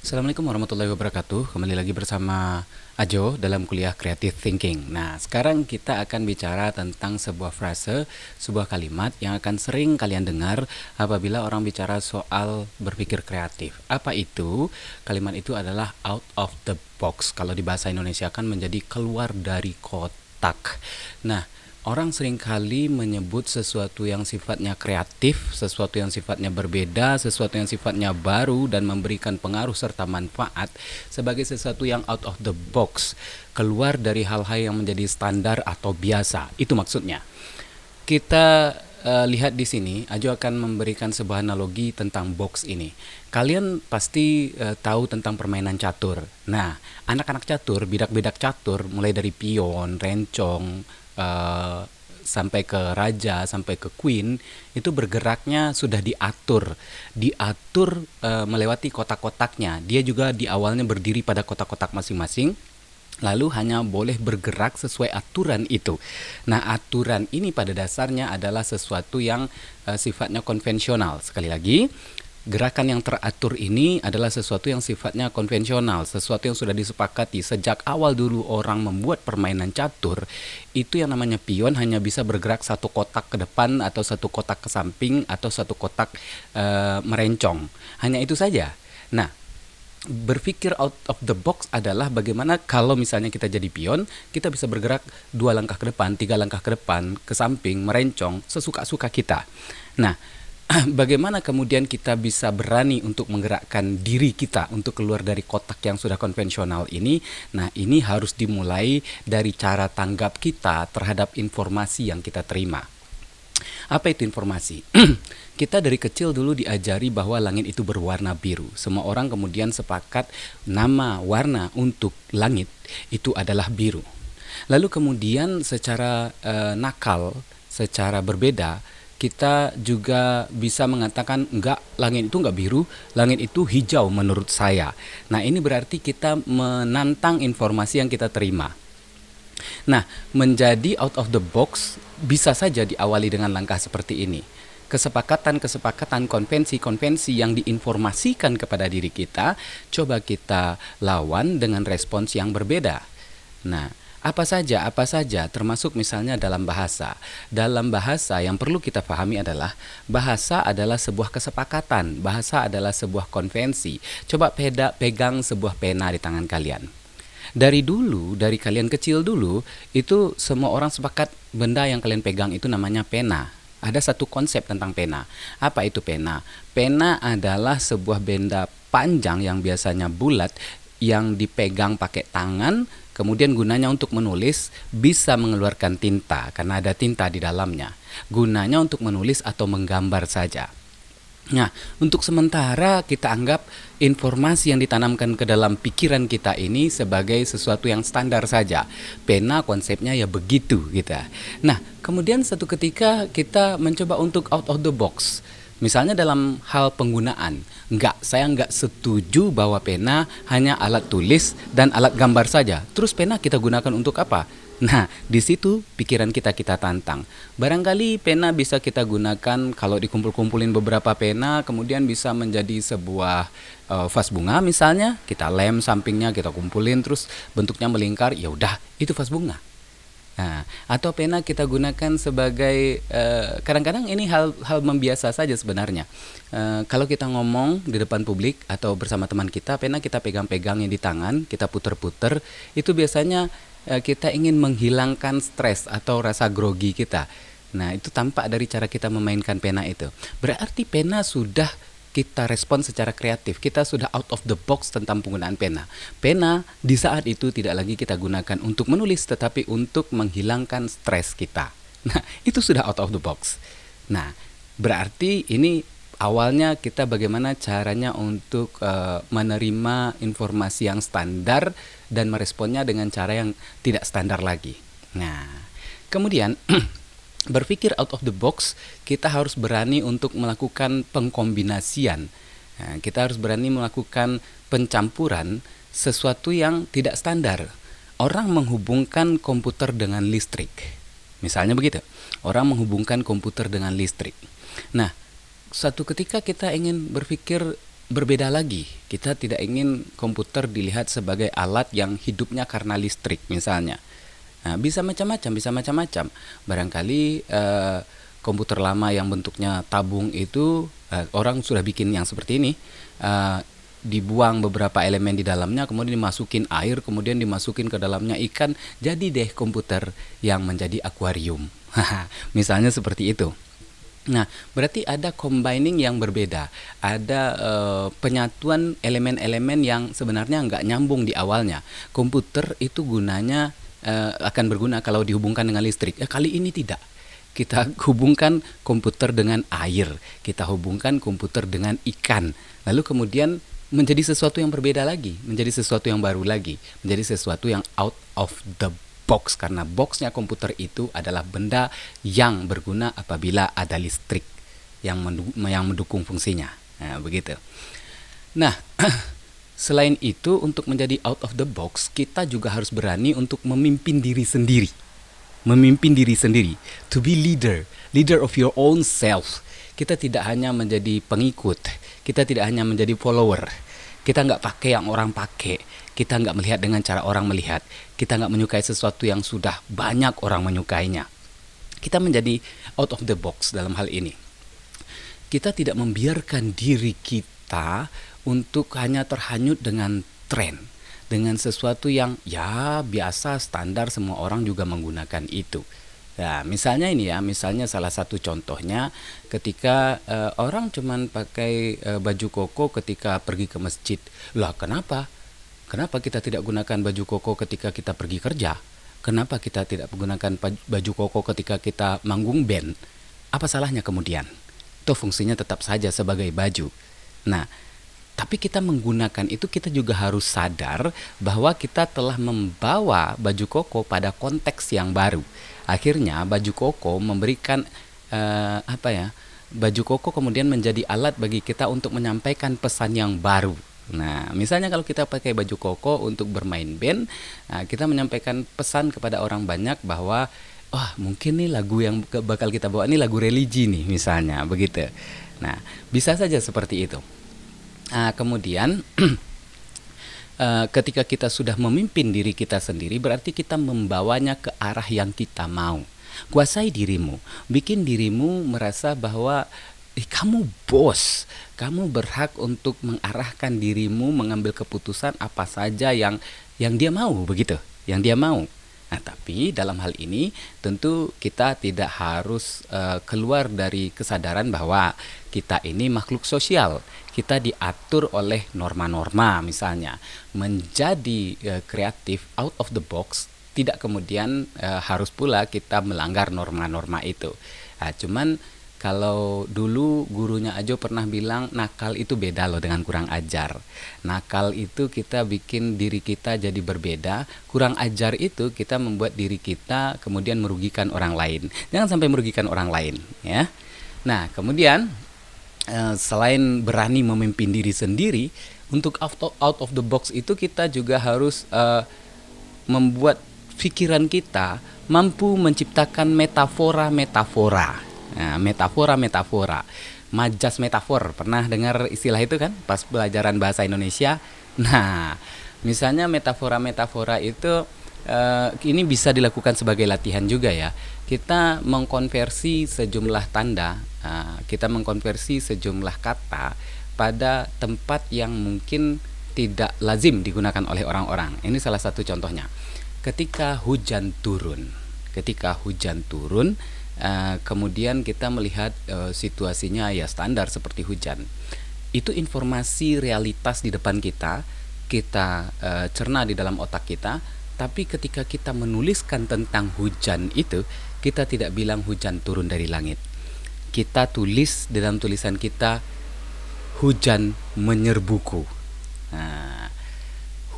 Assalamualaikum warahmatullahi wabarakatuh. Kembali lagi bersama Ajo dalam kuliah Creative Thinking. Nah, sekarang kita akan bicara tentang sebuah frase, sebuah kalimat yang akan sering kalian dengar apabila orang bicara soal berpikir kreatif. Apa itu? Kalimat itu adalah out of the box. Kalau di bahasa Indonesia kan menjadi keluar dari kotak. Nah, orang seringkali menyebut sesuatu yang sifatnya kreatif, sesuatu yang sifatnya berbeda, sesuatu yang sifatnya baru dan memberikan pengaruh serta manfaat sebagai sesuatu yang out of the box, keluar dari hal-hal yang menjadi standar atau biasa. Itu maksudnya. Kita lihat di sini, Ajo akan memberikan sebuah analogi tentang box ini. Kalian pasti tahu tentang permainan catur. Nah, anak-anak catur, bidak-bidak catur, mulai dari pion, rencong, sampai ke raja, sampai ke queen, itu bergeraknya sudah diatur melewati kotak-kotaknya. Dia juga di awalnya berdiri pada kotak-kotak masing-masing, lalu hanya boleh bergerak sesuai aturan itu. Nah, aturan ini pada dasarnya adalah sesuatu yang sifatnya konvensional. Sekali lagi, gerakan yang teratur ini adalah sesuatu yang sifatnya konvensional, sesuatu yang sudah disepakati sejak awal dulu orang membuat permainan catur. Itu yang namanya pion hanya bisa bergerak satu kotak ke depan atau satu kotak ke samping atau satu kotak merencong. Hanya itu saja. Nah, berpikir out of the box adalah bagaimana kalau misalnya kita jadi pion, kita bisa bergerak 2 langkah ke depan, 3 langkah ke depan, ke samping, merencong, sesuka-suka kita. Nah, bagaimana kemudian kita bisa berani untuk menggerakkan diri kita untuk keluar dari kotak yang sudah konvensional ini? Nah, ini harus dimulai dari cara tanggap kita terhadap informasi yang kita terima. Apa itu informasi? Kita dari kecil dulu diajari bahwa langit itu berwarna biru. Semua orang kemudian sepakat nama warna untuk langit itu adalah biru. Lalu kemudian secara nakal, secara berbeda, kita juga bisa mengatakan enggak, langit itu enggak biru, langit itu hijau menurut saya. Nah, ini berarti kita menantang informasi yang kita terima. Nah, menjadi out of the box bisa saja diawali dengan langkah seperti ini. Kesepakatan-kesepakatan, konvensi-konvensi yang diinformasikan kepada diri kita, coba kita lawan dengan respons yang berbeda. Nah, apa saja, termasuk misalnya dalam bahasa. Dalam bahasa yang perlu kita pahami adalah, bahasa adalah sebuah kesepakatan, bahasa adalah sebuah konvensi. Coba pegang sebuah pena di tangan kalian. Dari dulu, dari kalian kecil dulu, itu semua orang sepakat benda yang kalian pegang itu namanya pena. Ada satu konsep tentang pena. Apa itu pena? Pena adalah sebuah benda panjang yang biasanya bulat, yang dipegang pakai tangan, kemudian gunanya untuk menulis, bisa mengeluarkan tinta karena ada tinta di dalamnya. Gunanya untuk menulis atau menggambar saja. Nah, untuk sementara kita anggap informasi yang ditanamkan ke dalam pikiran kita ini sebagai sesuatu yang standar saja. Pena konsepnya ya begitu gitu. Nah, kemudian satu ketika kita mencoba untuk out of the box. Misalnya dalam hal penggunaan, saya nggak setuju bahwa pena hanya alat tulis dan alat gambar saja. Terus pena kita gunakan untuk apa? Nah, di situ pikiran kita tantang. Barangkali pena bisa kita gunakan kalau dikumpul-kumpulin beberapa pena, kemudian bisa menjadi sebuah vas bunga misalnya. Kita lem sampingnya, kita kumpulin, terus bentuknya melingkar. Ya udah, itu vas bunga. Nah, atau pena kita gunakan sebagai kadang-kadang ini hal membiasa saja sebenarnya. Kalau kita ngomong di depan publik atau bersama teman kita, pena kita pegang-pegangnya di tangan, kita puter-puter, itu biasanya kita ingin menghilangkan stres atau rasa grogi kita. Nah, itu tampak dari cara kita memainkan pena itu. Berarti pena sudah kita respon secara kreatif. Kita sudah out of the box tentang penggunaan pena. Pena di saat itu tidak lagi kita gunakan untuk menulis, tetapi untuk menghilangkan stres kita. Nah, itu sudah out of the box. Nah, berarti ini awalnya kita bagaimana caranya untuk menerima informasi yang standar dan meresponnya dengan cara yang tidak standar lagi. Nah, kemudian berpikir out of the box, kita harus berani untuk melakukan pengkombinasian. Nah, kita harus berani melakukan pencampuran sesuatu yang tidak standar. Orang menghubungkan komputer dengan listrik. Misalnya begitu. Orang menghubungkan komputer dengan listrik. Nah, suatu ketika kita ingin berpikir berbeda lagi. Kita tidak ingin komputer dilihat sebagai alat yang hidupnya karena listrik misalnya. Nah, bisa macam-macam, bisa macam-macam. Barangkali komputer lama yang bentuknya tabung itu orang sudah bikin yang seperti ini. eh, Dibuang beberapa elemen di dalamnya, kemudian dimasukin air, kemudian dimasukin ke dalamnya ikan, jadi deh komputer yang menjadi akuarium. Misalnya seperti itu. Nah, berarti ada combining yang berbeda, ada penyatuan elemen-elemen yang sebenarnya nggak nyambung di awalnya. Komputer itu gunanya akan berguna kalau dihubungkan dengan listrik. Kali ini tidak. Kita hubungkan komputer dengan air, kita hubungkan komputer dengan ikan, lalu kemudian menjadi sesuatu yang berbeda lagi, menjadi sesuatu yang baru lagi, menjadi sesuatu yang out of the box, karena boxnya komputer itu adalah benda yang berguna apabila ada listrik yang mendukung fungsinya. Nah, begitu. Nah, selain itu, untuk menjadi out of the box, kita juga harus berani untuk memimpin diri sendiri. Memimpin diri sendiri, to be leader of your own self. Kita tidak hanya menjadi pengikut, kita tidak hanya menjadi follower, kita nggak pakai yang orang pakai, kita nggak melihat dengan cara orang melihat, kita nggak menyukai sesuatu yang sudah banyak orang menyukainya. Kita menjadi out of the box dalam hal ini. Kita tidak membiarkan diri kita untuk hanya terhanyut dengan tren, dengan sesuatu yang ya biasa, standar, semua orang juga menggunakan itu. Nah, misalnya ini ya, misalnya salah satu contohnya ketika orang cuman pakai baju koko ketika pergi ke masjid. Lah, kenapa? Kenapa kita tidak gunakan baju koko ketika kita pergi kerja? Kenapa kita tidak menggunakan baju koko ketika kita manggung band? Apa salahnya kemudian? Itu fungsinya tetap saja sebagai baju. Nah, tapi kita menggunakan itu, kita juga harus sadar bahwa kita telah membawa baju koko pada konteks yang baru. Akhirnya baju koko memberikan baju koko kemudian menjadi alat bagi kita untuk menyampaikan pesan yang baru. Nah, misalnya kalau kita pakai baju koko untuk bermain band, kita menyampaikan pesan kepada orang banyak bahwa mungkin nih lagu yang bakal kita bawa ini lagu religi nih, misalnya begitu. Nah, bisa saja seperti itu. Kemudian ketika kita sudah memimpin diri kita sendiri, berarti kita membawanya ke arah yang kita mau. Kuasai dirimu, bikin dirimu merasa bahwa kamu bos, kamu berhak untuk mengarahkan dirimu, mengambil keputusan apa saja yang dia mau, begitu, yang dia mau. Nah, tapi dalam hal ini tentu kita tidak harus keluar dari kesadaran bahwa kita ini makhluk sosial. Kita diatur oleh norma-norma misalnya. Menjadi kreatif, out of the box, tidak kemudian harus pula kita melanggar norma-norma itu. Cuman kalau dulu gurunya Ajo pernah bilang, nakal itu beda loh dengan kurang ajar. Nakal itu kita bikin diri kita jadi berbeda. Kurang ajar itu kita membuat diri kita kemudian merugikan orang lain. Jangan sampai merugikan orang lain, ya. Nah, kemudian selain berani memimpin diri sendiri, untuk out of the box itu kita juga harus membuat pikiran kita mampu menciptakan metafora-metafora. Nah, metafora-metafora, majas metafor, pernah dengar istilah itu kan pas pelajaran bahasa Indonesia? Nah, misalnya metafora-metafora itu ini bisa dilakukan sebagai latihan juga ya. Kita mengkonversi sejumlah tanda, kita mengkonversi sejumlah kata pada tempat yang mungkin tidak lazim digunakan oleh orang-orang. Ini salah satu contohnya. Ketika hujan turun, kemudian kita melihat situasinya ya standar seperti hujan. Itu informasi realitas di depan kita, kita cerna di dalam otak kita. Tapi ketika kita menuliskan tentang hujan itu, kita tidak bilang hujan turun dari langit. Kita tulis dalam tulisan kita, hujan menyerbuku.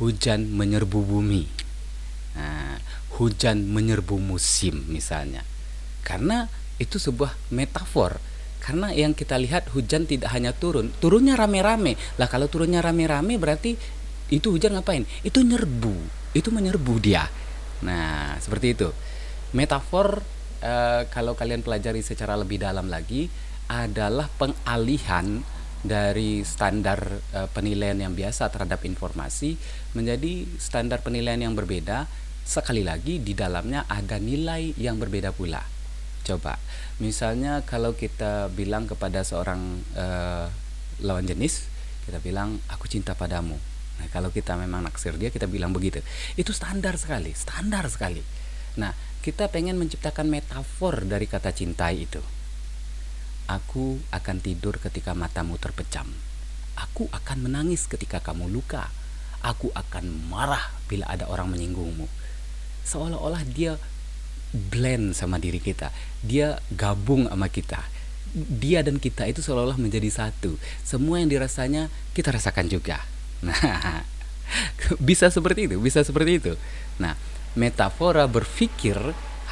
Hujan menyerbu bumi. Hujan menyerbu musim misalnya. Karena itu sebuah metafor. Karena yang kita lihat hujan tidak hanya turunnya rame-rame. Lah kalau turunnya rame-rame berarti itu hujan ngapain? Itu menyerbu dia. Nah, seperti itu. Metafor kalau kalian pelajari secara lebih dalam lagi adalah pengalihan dari standar penilaian yang biasa terhadap informasi menjadi standar penilaian yang berbeda. Sekali lagi di dalamnya ada nilai yang berbeda pula. Coba misalnya kalau kita bilang kepada seorang lawan jenis, kita bilang aku cinta padamu. Nah, kalau kita memang naksir dia, kita bilang begitu. Itu standar sekali, standar sekali. Nah, kita pengen menciptakan metafor dari kata cintai itu. Aku akan tidur ketika matamu terpejam. Aku akan menangis ketika kamu luka. Aku akan marah bila ada orang menyinggungmu. Seolah-olah dia blend sama diri kita. Dia gabung sama kita. Dia dan kita itu seolah-olah menjadi satu. Semua yang dirasanya kita rasakan juga. Nah, bisa seperti itu, bisa seperti itu. Nah, metafora berpikir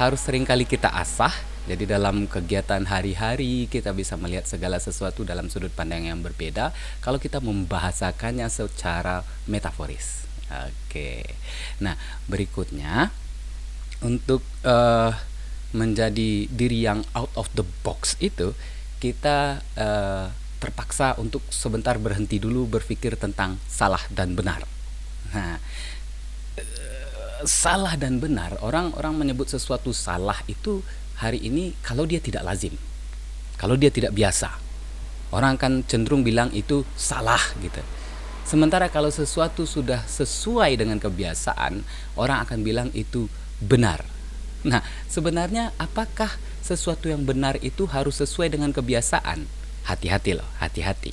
harus seringkali kita asah. Jadi dalam kegiatan hari-hari kita bisa melihat segala sesuatu dalam sudut pandang yang berbeda kalau kita membahasakannya secara metaforis. Oke. Nah, berikutnya untuk menjadi diri yang out of the box itu kita terpaksa untuk sebentar berhenti dulu berpikir tentang salah dan benar. Nah, salah dan benar, orang menyebut sesuatu salah itu hari ini kalau dia tidak lazim, kalau dia tidak biasa, orang akan cenderung bilang itu salah gitu. Sementara kalau sesuatu sudah sesuai dengan kebiasaan, orang akan bilang itu benar. Nah, sebenarnya apakah sesuatu yang benar itu harus sesuai dengan kebiasaan? Hati-hati loh, hati-hati.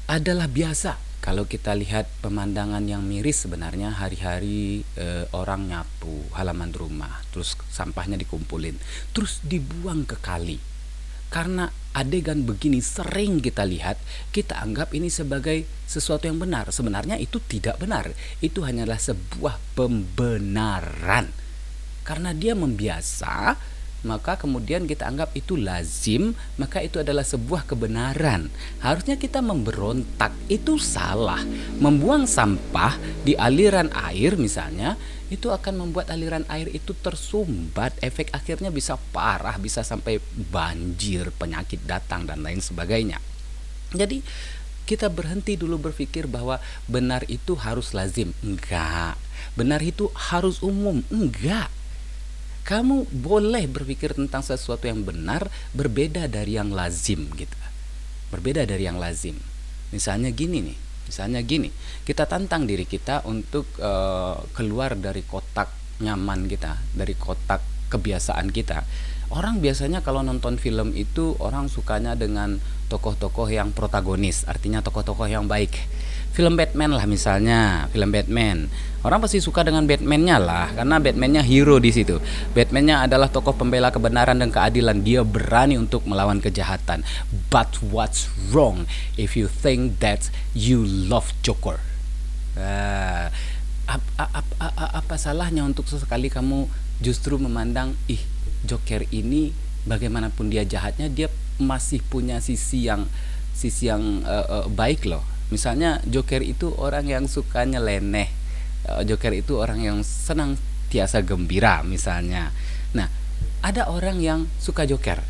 Adalah biasa kalau kita lihat pemandangan yang miris sebenarnya hari-hari orang nyapu halaman rumah, terus sampahnya dikumpulin, terus dibuang ke kali. Karena adegan begini sering kita lihat, kita anggap ini sebagai sesuatu yang benar. Sebenarnya itu tidak benar. Itu hanyalah sebuah pembenaran. Karena dia membiasa, maka kemudian kita anggap itu lazim, maka itu adalah sebuah kebenaran. Harusnya kita memberontak, itu salah. Membuang sampah di aliran air misalnya, itu akan membuat aliran air itu tersumbat. Efek akhirnya bisa parah, bisa sampai banjir, penyakit datang dan lain sebagainya. Jadi kita berhenti dulu berpikir bahwa benar itu harus lazim. Enggak. Benar itu harus umum. Enggak. Kamu boleh berpikir tentang sesuatu yang benar berbeda dari yang lazim gitu. Berbeda dari yang lazim. Misalnya gini, kita tantang diri kita untuk keluar dari kotak nyaman kita, dari kotak kebiasaan kita. Orang biasanya kalau nonton film itu orang sukanya dengan tokoh-tokoh yang protagonis, artinya tokoh-tokoh yang baik. Film Batman lah misalnya, film Batman. Orang pasti suka dengan Batman-nya lah, karena Batman-nya hero di situ. Batman-nya adalah tokoh pembela kebenaran dan keadilan. Dia berani untuk melawan kejahatan. But what's wrong if you think that you love Joker? Apa salahnya untuk sesekali kamu justru memandang, Joker ini bagaimanapun dia jahatnya, dia masih punya sisi yang baik loh. Misalnya Joker itu orang yang suka nyeleneh, Joker itu orang yang senang tiasa gembira misalnya. Nah, ada orang yang suka Joker,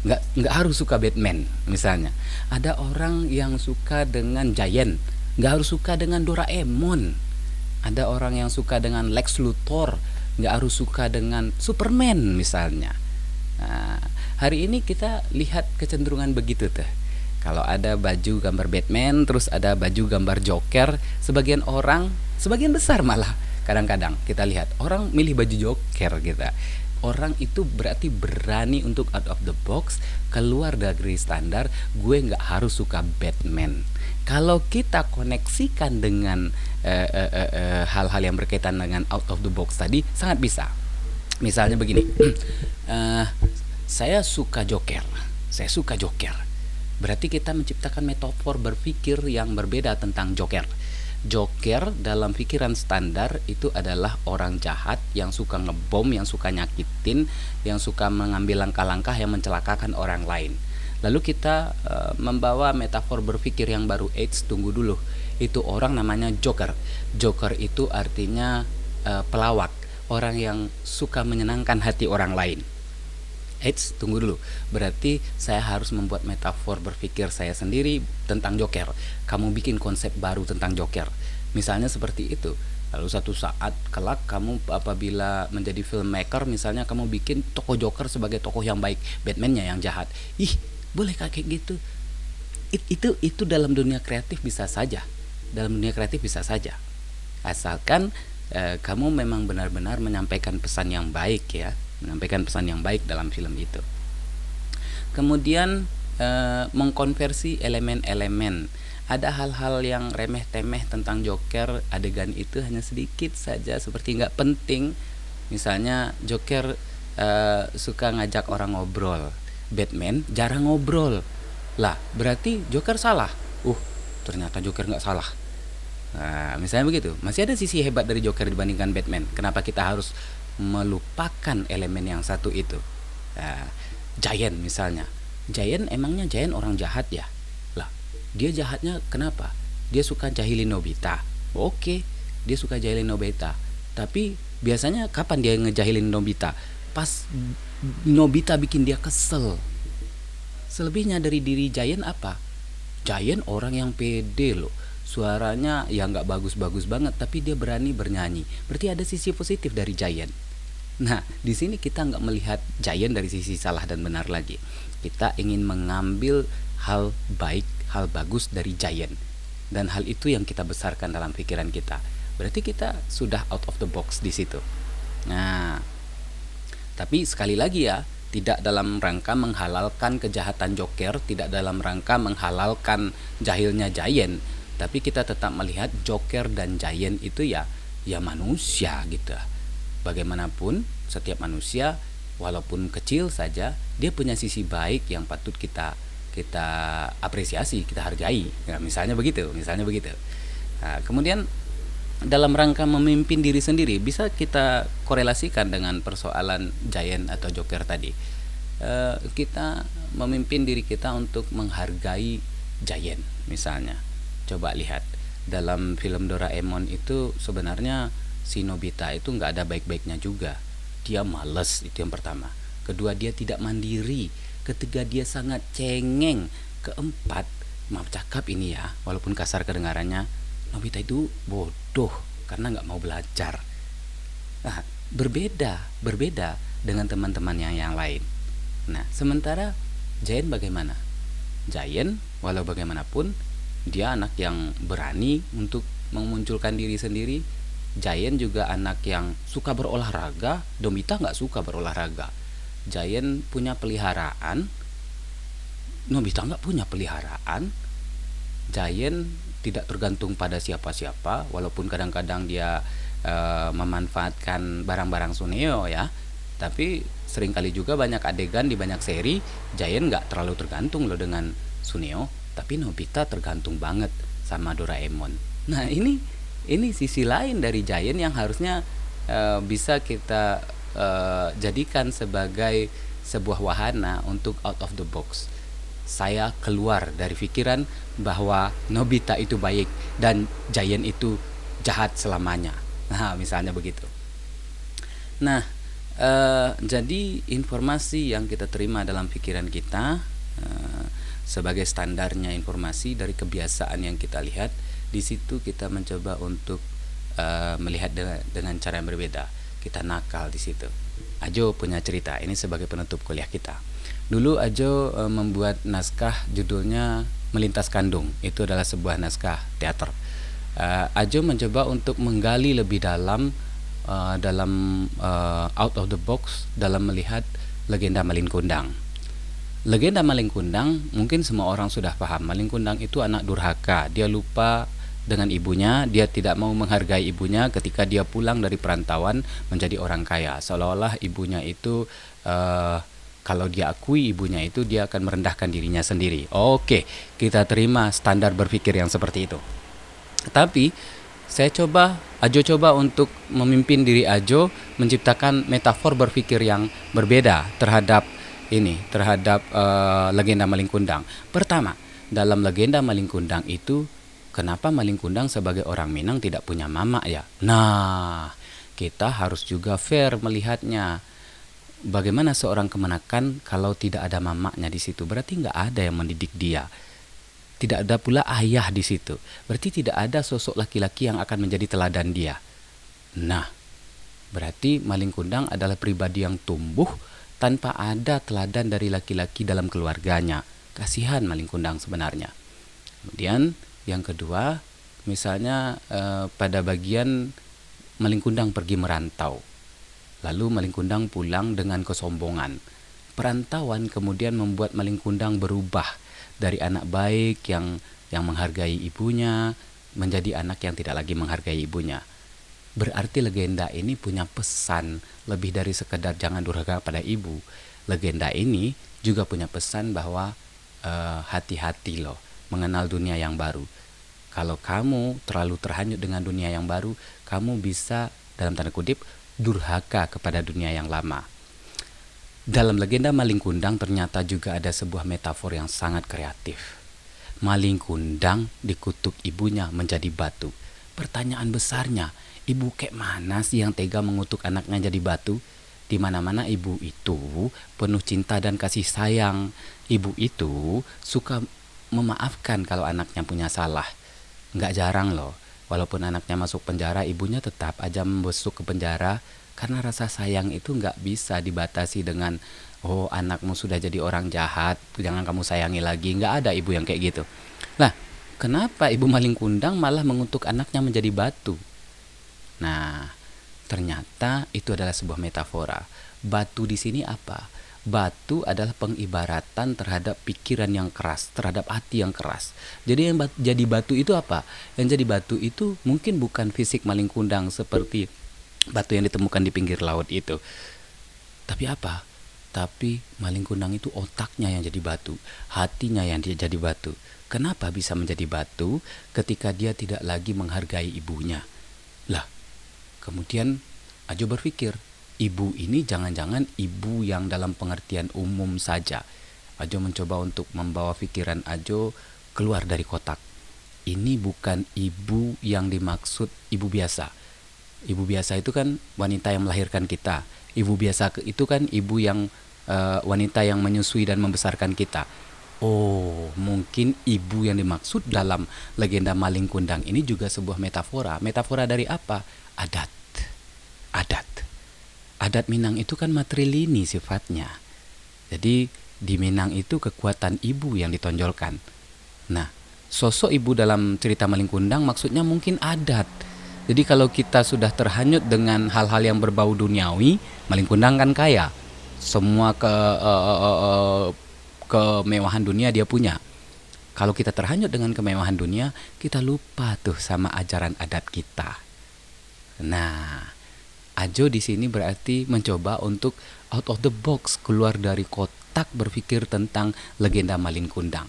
nggak harus suka Batman misalnya. Ada orang yang suka dengan Giant, nggak harus suka dengan Doraemon. Ada orang yang suka dengan Lex Luthor, nggak harus suka dengan Superman misalnya. Nah, hari ini kita lihat kecenderungan begitu tuh. Kalau ada baju gambar Batman, terus ada baju gambar Joker, sebagian besar malah kadang-kadang kita lihat orang milih baju Joker gitu. Orang itu berarti berani untuk out of the box, keluar dari standar. Gue nggak harus suka Batman. Kalau kita koneksikan dengan hal-hal yang berkaitan dengan out of the box tadi, sangat bisa. Misalnya begini, saya suka Joker. Berarti kita menciptakan metafor berpikir yang berbeda tentang Joker. Joker dalam pikiran standar itu adalah orang jahat yang suka ngebom, yang suka nyakitin, yang suka mengambil langkah-langkah yang mencelakakan orang lain. Lalu kita membawa metafor berpikir yang baru. Tunggu dulu. Itu orang namanya Joker. Joker itu artinya pelawak, orang yang suka menyenangkan hati orang lain. Eits, tunggu dulu. Berarti saya harus membuat metafor berpikir saya sendiri tentang Joker. Kamu bikin konsep baru tentang Joker. Misalnya seperti itu. Lalu satu saat kelak kamu apabila menjadi filmmaker, misalnya kamu bikin tokoh Joker sebagai tokoh yang baik, Batman-nya yang jahat. Ih, boleh kayak gitu. Itu dalam dunia kreatif bisa saja. Dalam dunia kreatif bisa saja. Asalkan kamu memang benar-benar menyampaikan pesan yang baik ya, menyampaikan pesan yang baik dalam film itu. Kemudian mengkonversi elemen-elemen. Ada hal-hal yang remeh-temeh tentang Joker, adegan itu hanya sedikit saja seperti nggak penting. Misalnya Joker suka ngajak orang ngobrol, Batman jarang ngobrol. Lah, berarti Joker salah. Ternyata Joker nggak salah. Nah, misalnya begitu. Masih ada sisi hebat dari Joker dibandingkan Batman. Kenapa kita harus melupakan elemen yang satu itu? Nah, Giant misalnya. Emangnya Giant orang jahat ya? Lah, dia jahatnya kenapa? Dia suka jahilin Nobita. Oke, dia suka jahilin Nobita. Tapi biasanya kapan dia ngejahilin Nobita? Pas Nobita bikin dia kesel. Selebihnya dari diri Giant apa? Giant orang yang pede loh. Suaranya ya nggak bagus-bagus banget, tapi dia berani bernyanyi. Berarti ada sisi positif dari Giant. Nah, di sini kita nggak melihat Giant dari sisi salah dan benar lagi. Kita ingin mengambil hal baik, hal bagus dari Giant. Dan hal itu yang kita besarkan dalam pikiran kita. Berarti kita sudah out of the box di situ. Nah, tapi sekali lagi ya, tidak dalam rangka menghalalkan kejahatan Joker, tidak dalam rangka menghalalkan jahilnya Giant, tapi kita tetap melihat Joker dan Giant itu ya manusia gitu. Bagaimanapun setiap manusia walaupun kecil saja dia punya sisi baik yang patut kita apresiasi, kita hargai. Ya, misalnya begitu. Nah, kemudian dalam rangka memimpin diri sendiri bisa kita korelasikan dengan persoalan Giant atau Joker tadi. Kita memimpin diri kita untuk menghargai Giant misalnya. Coba lihat dalam film Doraemon itu sebenarnya si Nobita itu nggak ada baik-baiknya juga. Dia malas, itu yang pertama. Kedua, dia tidak mandiri. Ketiga, dia sangat cengeng. Keempat, maaf cakap ini ya, walaupun kasar kedengarannya, Nobita itu bodoh karena nggak mau belajar. Nah, berbeda dengan teman-temannya yang lain. Nah, sementara Giant bagaimana? Giant walau bagaimanapun dia anak yang berani untuk memunculkan diri sendiri. Giant juga anak yang suka berolahraga. Nobita nggak suka berolahraga. Giant punya peliharaan, Nobita nggak punya peliharaan. Giant tidak tergantung pada siapa-siapa, walaupun kadang-kadang dia memanfaatkan barang-barang Suneo ya. Tapi seringkali juga banyak adegan di banyak seri Giant nggak terlalu tergantung loh dengan Suneo, tapi Nobita tergantung banget sama Doraemon. Nah, ini sisi lain dari Giant yang harusnya bisa kita jadikan sebagai sebuah wahana untuk out of the box. Saya keluar dari pikiran bahwa Nobita itu baik dan Giant itu jahat selamanya. Nah, misalnya begitu. Nah, jadi informasi yang kita terima dalam pikiran kita sebagai standarnya informasi dari kebiasaan yang kita lihat, di situ kita mencoba untuk melihat dengan cara yang berbeda. Kita nakal di situ. Ajo punya cerita ini sebagai penutup kuliah kita. Dulu Ajo membuat naskah judulnya Melintas Kandung. Itu adalah sebuah naskah teater. Ajo mencoba untuk menggali lebih dalam out of the box dalam melihat legenda Malin Kundang. Legenda Malin Kundang mungkin semua orang sudah paham. Malin Kundang itu anak durhaka. Dia lupa dengan ibunya, dia tidak mau menghargai ibunya ketika dia pulang dari perantauan menjadi orang kaya. Seolah-olah ibunya itu kalau dia akui ibunya itu, dia akan merendahkan dirinya sendiri. Oke, kita terima standar berpikir yang seperti itu. Tapi Ajo coba untuk memimpin diri Ajo menciptakan metafor berpikir yang berbeda terhadap legenda Malin Kundang. Pertama, dalam legenda Malin Kundang itu, kenapa Malin Kundang sebagai orang Minang tidak punya mama ya? Nah, kita harus juga fair melihatnya. Bagaimana seorang kemanakan kalau tidak ada mamaknya di situ? Berarti nggak ada yang mendidik dia. Tidak ada pula ayah di situ. Berarti tidak ada sosok laki-laki yang akan menjadi teladan dia. Nah, berarti maling kundang adalah pribadi yang tumbuh tanpa ada teladan dari laki-laki dalam keluarganya. Kasihan maling kundang sebenarnya. Kemudian yang kedua, misalnya pada bagian maling kundang pergi merantau. Lalu maling kundang pulang dengan kesombongan. Perantauan kemudian membuat maling kundang berubah dari anak baik yang menghargai ibunya menjadi anak yang tidak lagi menghargai ibunya. Berarti legenda ini punya pesan lebih dari sekedar jangan durhaka pada ibu. Legenda ini juga punya pesan bahwa hati-hati loh mengenal dunia yang baru. Kalau kamu terlalu terhanyut dengan dunia yang baru, kamu bisa dalam tanda kutip durhaka kepada dunia yang lama. Dalam legenda maling kundang ternyata juga ada sebuah metafor yang sangat kreatif. Maling kundang dikutuk ibunya menjadi batu. Pertanyaan besarnya, ibu kayak mana sih yang tega mengutuk anaknya jadi batu? Di mana-mana ibu itu penuh cinta dan kasih sayang. Ibu itu suka memaafkan kalau anaknya punya salah. Nggak jarang loh, walaupun anaknya masuk penjara, ibunya tetap aja membesuk ke penjara karena rasa sayang itu nggak bisa dibatasi dengan oh anakmu sudah jadi orang jahat, jangan kamu sayangi lagi. Nggak ada ibu yang kayak gitu. Lah, kenapa ibu maling kundang malah mengutuk anaknya menjadi batu? Nah, ternyata itu adalah sebuah metafora. Batu di sini apa? Batu adalah pengibaratan terhadap pikiran yang keras, terhadap hati yang keras. Jadi yang jadi batu itu apa? Yang jadi batu itu mungkin bukan fisik maling kundang seperti batu yang ditemukan di pinggir laut itu. Tapi apa? Tapi maling kundang itu otaknya yang jadi batu, hatinya yang dia jadi batu. Kenapa bisa menjadi batu ketika dia tidak lagi menghargai ibunya? Lah, kemudian Ajo berpikir, ibu ini jangan-jangan ibu yang dalam pengertian umum saja. Ajo mencoba untuk membawa pikiran Ajo keluar dari kotak. Ini bukan ibu yang dimaksud ibu biasa. Ibu biasa itu kan wanita yang melahirkan kita. Ibu biasa itu kan ibu yang wanita yang menyusui dan membesarkan kita. Oh, mungkin ibu yang dimaksud dalam legenda maling kundang ini juga sebuah metafora. Metafora dari apa? Adat. Adat Minang itu kan matrilini sifatnya. Jadi di Minang itu kekuatan ibu yang ditonjolkan. Nah, sosok ibu dalam cerita maling kundang maksudnya mungkin adat. Jadi kalau kita sudah terhanyut dengan hal-hal yang berbau duniawi, maling kundang kan kaya. Semua kemewahan dunia dia punya. Kalau kita terhanyut dengan kemewahan dunia, kita lupa tuh sama ajaran adat kita. Nah, Ajo di sini berarti mencoba untuk out of the box, keluar dari kotak berpikir tentang legenda maling kundang.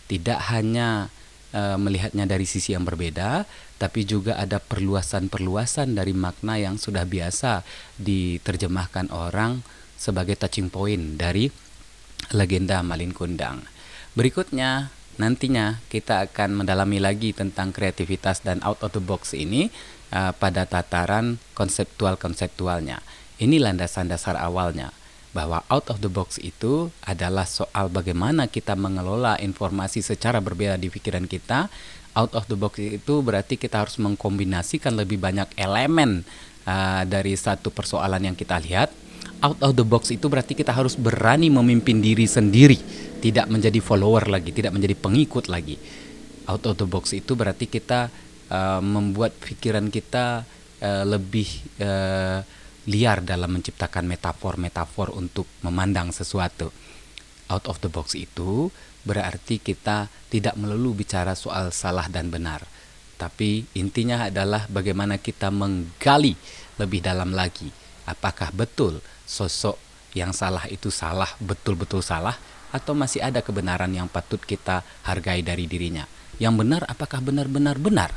Tidak hanya melihatnya dari sisi yang berbeda, tapi juga ada perluasan-perluasan dari makna yang sudah biasa diterjemahkan orang sebagai touching point dari legenda maling kundang. Berikutnya, nantinya kita akan mendalami lagi tentang kreativitas dan out of the box ini pada tataran konseptualnya. Ini landasan dasar awalnya, bahwa out of the box itu adalah soal bagaimana kita mengelola informasi secara berbeda di pikiran kita. Out of the box itu berarti kita harus mengkombinasikan lebih banyak elemen dari satu persoalan yang kita lihat. Out of the box itu berarti kita harus berani memimpin diri sendiri, tidak menjadi follower lagi, tidak menjadi pengikut lagi. Out of the box itu berarti kita membuat pikiran kita lebih liar dalam menciptakan metafor-metafor untuk memandang sesuatu. Out of the box itu berarti kita tidak melulu bicara soal salah dan benar, tapi intinya adalah bagaimana kita menggali lebih dalam lagi. Apakah betul sosok yang salah itu salah, betul-betul salah, atau masih ada kebenaran yang patut kita hargai dari dirinya? Yang benar apakah benar-benar benar?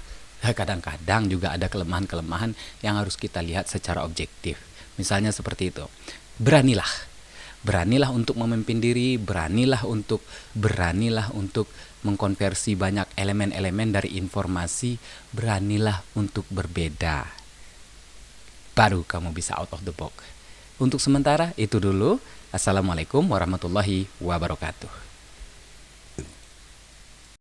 Kadang-kadang juga ada kelemahan-kelemahan yang harus kita lihat secara objektif. Misalnya seperti itu. Beranilah untuk memimpin diri, beranilah untuk mengkonversi banyak elemen-elemen dari informasi, beranilah untuk berbeda. Baru kamu bisa out of the box. Untuk sementara itu dulu. Assalamualaikum warahmatullahi wabarakatuh.